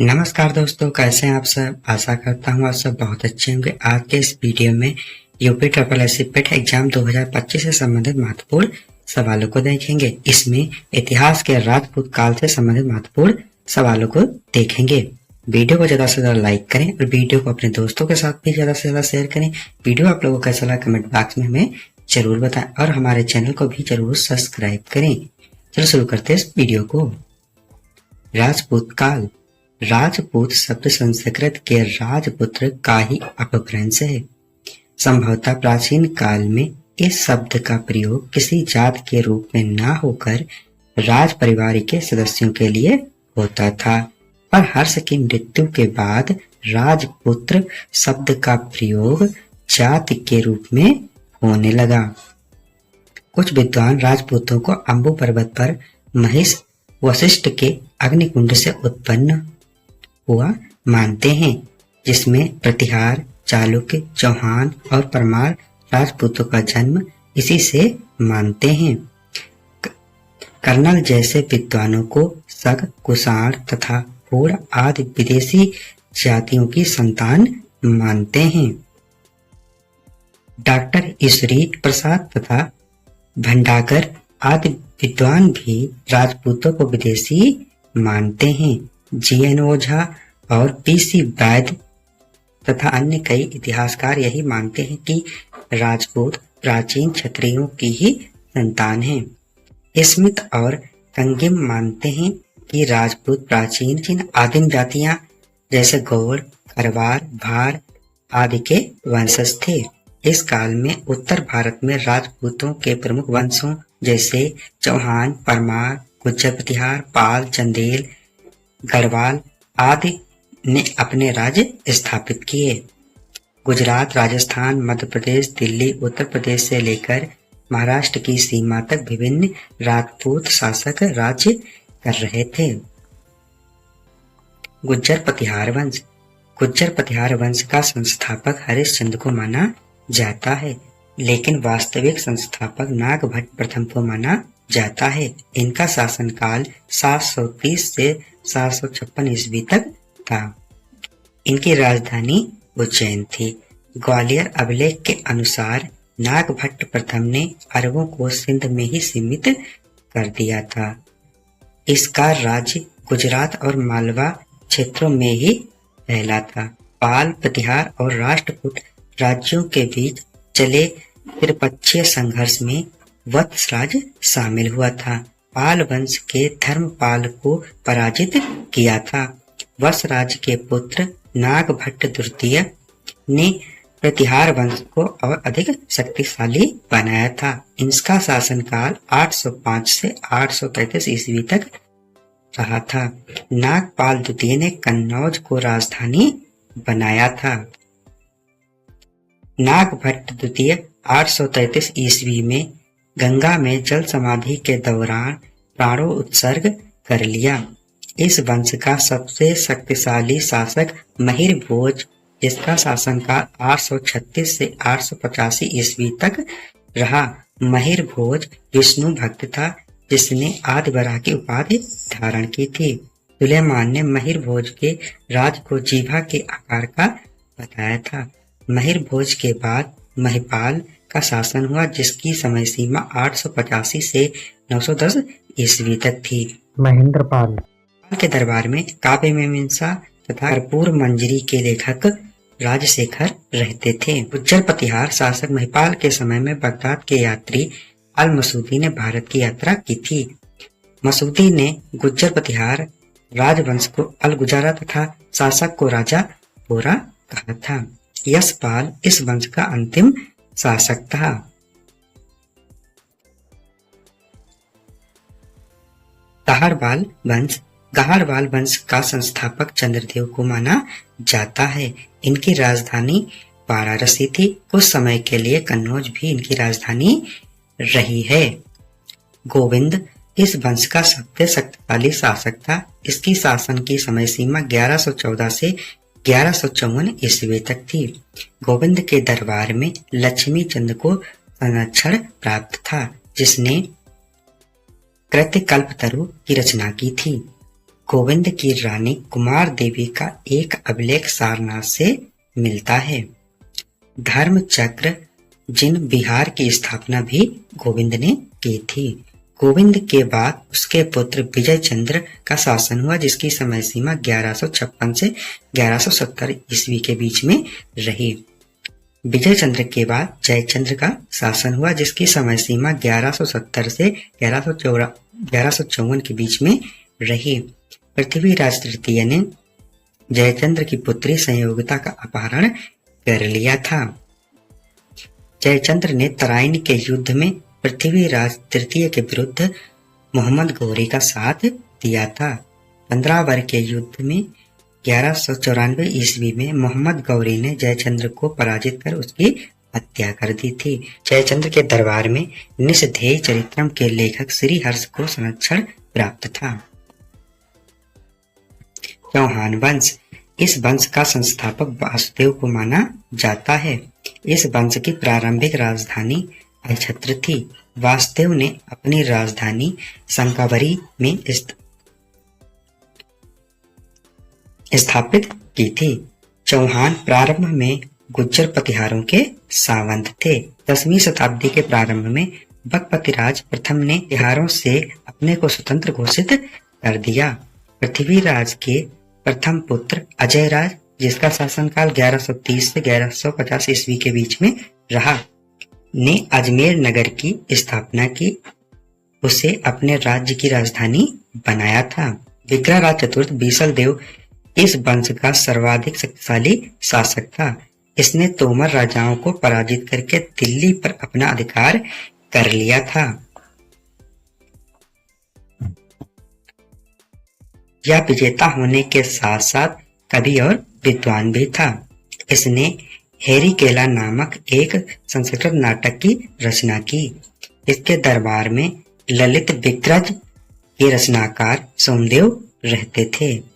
नमस्कार दोस्तों, कैसे हैं आप सब। आशा करता हूँ आप सब बहुत अच्छे होंगे। आज के इस वीडियो में यूपी ट्रिपल एससी पेट एग्जाम 2025 से संबंधित महत्वपूर्ण सवालों को देखेंगे। इसमें इतिहास के राजपूत काल से संबंधित महत्वपूर्ण सवालों को देखेंगे। वीडियो को ज्यादा से ज्यादा लाइक करें और वीडियो को अपने दोस्तों के साथ भी ज्यादा से ज्यादा शेयर करें। वीडियो आप लोगों को कैसा लगा कमेंट बॉक्स में हमें जरूर बताएं और हमारे चैनल को भी जरूर सब्सक्राइब करें। चलो शुरू करते हैं इस वीडियो को। राजपूत काल। राजपूत शब्द संस्कृत के राजपुत्र का ही अपभ्रंश है। संभवतः प्राचीन काल में इस शब्द का प्रयोग किसी जात के रूप में न होकर राज परिवार के सदस्यों के लिए होता था, पर हर्ष की मृत्यु के बाद राजपुत्र शब्द का प्रयोग जाति के रूप में होने लगा। कुछ विद्वान राजपूतों को अम्बु पर्वत पर महिष वशिष्ठ के अग्निकुंड से उत्पन्न हुआ मानते हैं, जिसमें प्रतिहार, चालुक्य, चौहान और परमार राजपूतों का जन्म इसी से मानते हैं। कर्नल जैसे विद्वानों को सग, कुषाण तथा होड़ आदि विदेशी जातियों की संतान मानते हैं। डॉक्टर ईश्वरी प्रसाद तथा भंडाकर आदि विद्वान भी राजपूतों को विदेशी मानते हैं। जी.एन. ओझा और पी.सी. वैद्य तथा अन्य कई इतिहासकार यही मानते हैं कि राजपूत प्राचीन क्षत्रियों की ही संतान हैं। स्मिथ और कंगिम मानते हैं कि राजपूत प्राचीन आदिम जातियां जैसे गौड़, खरवार, भार आदि के वंशज थे। इस काल में उत्तर भारत में राजपूतों के प्रमुख वंशों जैसे चौहान, परमार, गुज्जर प्रतिहार, पाल, चंदेल, गढ़वाल आदि ने अपने राज्य स्थापित किए। गुजरात, राजस्थान, मध्य प्रदेश, दिल्ली, उत्तर प्रदेश से लेकर महाराष्ट्र की सीमा तक विभिन्न राजपूत शासक राज्य कर रहे थे। गुज्जर प्रतिहार वंश। गुज्जर प्रतिहार वंश का संस्थापक हरिश्चंद्र को माना जाता है, लेकिन वास्तविक संस्थापक नागभट्ट प्रथम को माना जाता है। इनका शासनकाल 730 से 756 ईस्वी तक था। इनकी राजधानी उज्जैन थी। ग्वालियर अभिलेख के अनुसार नागभट्ट प्रथम ने अरबों को सिंध में ही सीमित कर दिया था। इसका राज्य गुजरात और मालवा क्षेत्रों में ही फैला था। पाल, प्रतिहार और राष्ट्रकूट राज्यों के बीच चले त्रिपक्षीय संघर्ष में वत्सराज शामिल हुआ था। पाल वंश के धर्मपाल को पराजित किया था। वत्सराज के पुत्र नागभट्ट द्वितीय ने प्रतिहार वंश को और अधिक शक्तिशाली बनाया था। इनका शासनकाल 805 से 833 ईस्वी तक रहा था। नागपाल द्वितीय ने कन्नौज को राजधानी बनाया था। नागभट्ट द्वितीय 833 ईस्वी में गंगा में जल समाधि के दौरान प्राणों उत्सर्ग कर लिया। इस वंश का सबसे शक्तिशाली शासक महिर भोज, जिसका शासनकाल 836 से 885 ईस्वी तक रहा। महिर भोज विष्णु भक्त था, जिसने आदि वराह की उपाधि धारण की थी। सुलेमान ने महिर भोज के राज को जीभा के आकार का बताया था। महिर भोज के बाद महिपाल का शासन हुआ, जिसकी समय सीमा 885 से 910 ईस्वी तक थी। महेंद्रपाल के दरबार में काव्य मीमांसा तथा कर्पूर मंजरी के लेखक राजशेखर रहते थे। गुज्जर प्रतिहार शासक महिपाल के समय में बगदाद के यात्री अल मसूदी ने भारत की यात्रा की थी। मसूदी ने गुज्जर प्रतिहार राजवंश को अल गुजारा तथा शासक को राजा पोरा कहा था। यशपाल इस वंश का अंतिम शासक था। गहाड़वाल वंश। गहाड़वाल वंश का संस्थापक चंद्रदेव को माना जाता है। इनकी राजधानी वाराणसी थी। कुछ समय के लिए कन्नौज भी इनकी राजधानी रही है। गोविंद इस वंश का सबसे शक्तिशाली शासक था। इसकी शासन की समय सीमा 1114 से 1154 ईस्वी तक थी। गोविंद के दरबार में लक्ष्मी चंद को संरक्षण प्राप्त था, जिसने कृत्य कल्पतरु की रचना की थी। गोविंद की रानी कुमार देवी का एक अभिलेख सारनाथ से मिलता है। धर्म चक्र जिन बिहार की स्थापना भी गोविंद ने की थी। गोविंद के बाद उसके पुत्र विजय चंद्र का शासन हुआ, जिसकी समय सीमा 1156 से 1170 ईस्वी के बीच में रही। विजय चंद्र के बाद जयचंद्र का शासन हुआ, जिसकी समय सीमा 1170 से 1154 के बीच में रही। पृथ्वीराज तृतीय ने जयचंद्र की पुत्री संयोगिता का अपहरण कर लिया था। जयचंद्र ने तराइन के युद्ध में पृथ्वीराज तृतीय के विरुद्ध मोहम्मद गौरी का साथ दिया था। 15 वर्ष के युद्ध में 1194 ईस्वी में मोहम्मद गौरी ने जयचंद्र को पराजित कर उसकी हत्या कर दी थी। जयचंद्र के दरबार में निस्संदेह चरित्रम के लेखक श्री हर्ष को संरक्षण प्राप्त था। चौहान वंश, इस वंश का संस्थापक वासुदेव को माना जाता है। इस वंश की प्रारंभिक राजधानी अहिछत्र थी। वासुदेव ने अपनी राजधानी शंकावरी में स्थापित की थी। चौहान प्रारंभ में गुज्जर प्रतिहारों के सावंत थे। 10वीं शताब्दी के प्रारंभ में बकपतिराज प्रथम ने तिहारों से अपने को स्वतंत्र घोषित कर दिया। पृथ्वीराज के प्रथम पुत्र अजयराज, जिसका शासनकाल 1130 से 1150 ईस्वी के बीच में रहा, ने अजमेर नगर की स्थापना की। उसे अपने राज्य की राजधानी बनाया था। विग्रहराज चतुर्थ बीसल देव इस वंश का सर्वाधिक शक्तिशाली शासक था। इसने तोमर राजाओं को पराजित करके दिल्ली पर अपना अधिकार कर लिया था। यह विजेता होने के साथ साथ कवि और विद्वान भी था। इसने हेरी केला नामक एक संस्कृत नाटक की रचना की। इसके दरबार में ललित विक्रज के रचनाकार सोमदेव रहते थे।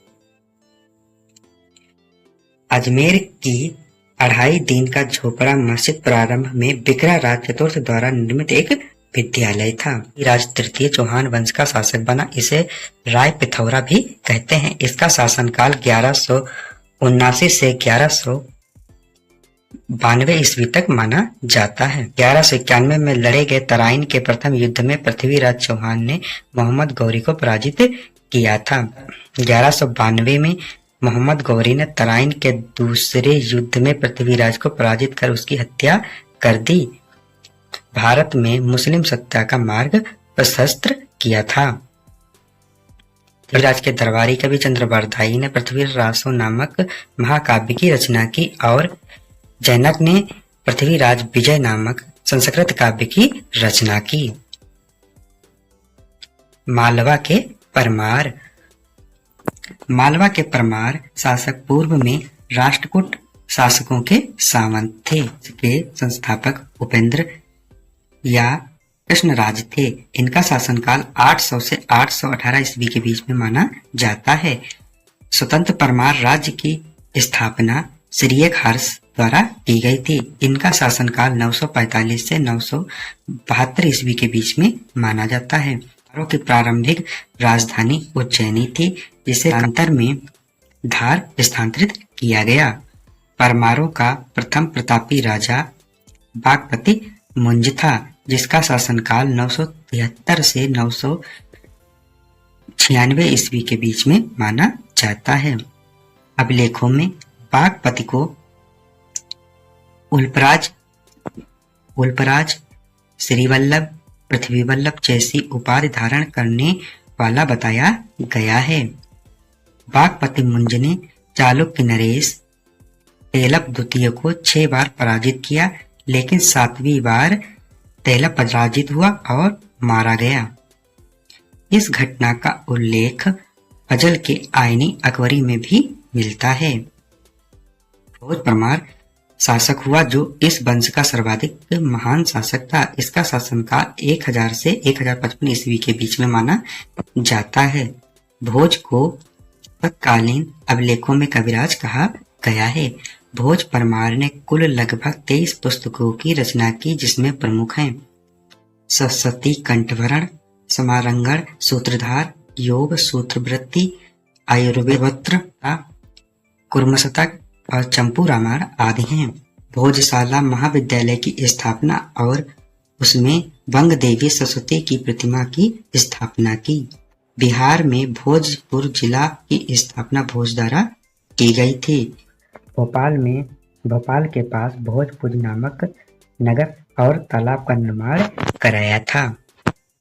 अजमेर की 2.5 दिन का झोपड़ा मस्जिद प्रारंभ में विग्रहराज चतुर्थ द्वारा निर्मित एक विद्यालय था। राज तृतीय चौहान वंश का शासक बना। इसे राय पिथौरा भी कहते हैं। इसका शासनकाल 1179 से 1192 ईस्वी तक माना जाता है। 1191 में लड़े गए तराइन के प्रथम युद्ध में पृथ्वीराज चौहान ने मोहम्मद गौरी को पराजित किया था। 1192 में मोहम्मद गौरी ने तराइन के दूसरे युद्ध में पृथ्वीराज को पराजित कर उसकी हत्या कर दी। भारत में मुस्लिम सत्ता का मार्ग प्रशस्त किया था। पृथ्वीराज के दरबारी कवि चंद्रबरदाई ने पृथ्वीरासो नामक महाकाव्य की रचना की और जैनक ने पृथ्वीराज विजय नामक संस्कृत काव्य की रचना की। मालवा के परमार, मालवा के परमार शासक पूर्व में राष्ट्रकूट शासकों के सामंत थे। इसके संस्थापक उपेंद्र या कृष्णराज थे। इनका शासनकाल 800 से 818 ईस्वी के बीच में माना जाता है। स्वतंत्र परमार राज्य की स्थापना श्रीएक हर्ष द्वारा की गई थी। इनका शासनकाल 945 से 972 ईस्वी के बीच में माना जाता है। परमारों की प्रारंभिक राजधानी उज्जैनी थी, जिसे अंतर में धार स्थानांतरित किया गया। परमारों का प्रथम प्रतापी राजा बागपति मुंज था, जिसका शासनकाल 973 से 996 ईस्वी के बीच में माना जाता है। अभिलेखों में बागपति को उल्पराज, श्रीवल्लभ, पृथ्वीवल्लभ जैसी उपाधि धारण करने वाला बताया गया है। बागपति मुंज ने चालुक्य नरेश तेलप द्वितीय को 6 बार पराजित किया, लेकिन 7वीं बार तेलप पराजित हुआ और मारा गया। इस घटना का उल्लेख फजल के आईनी अकबरी में भी मिलता है। भोज परमार शासक हुआ, जो इस वंश का सर्वाधिक महान शासक था। इसका शासनकाल 1000 से 1055 ईस्वी के बीच में माना जाता है। भोज को तत्कालीन अभिलेखों में कविराज कहा गया है। भोज परमार ने कुल लगभग 23 पुस्तकों की रचना की, जिसमें प्रमुख हैं सरस्वती कंठभरण, समारंगण, सूत्रधार, योग, सूत्रवृत्ति, आयुर्वेद, कुर्मशतक और चंपू रामायण आदि हैं। भोजशाला महाविद्यालय की स्थापना और उसमें वंग देवी सरस्वती की प्रतिमा की स्थापना की। बिहार में भोजपुर जिला की स्थापना भोज द्वारा की गई थी। भोपाल के पास भोजपुर नामक नगर और तालाब का निर्माण कराया था।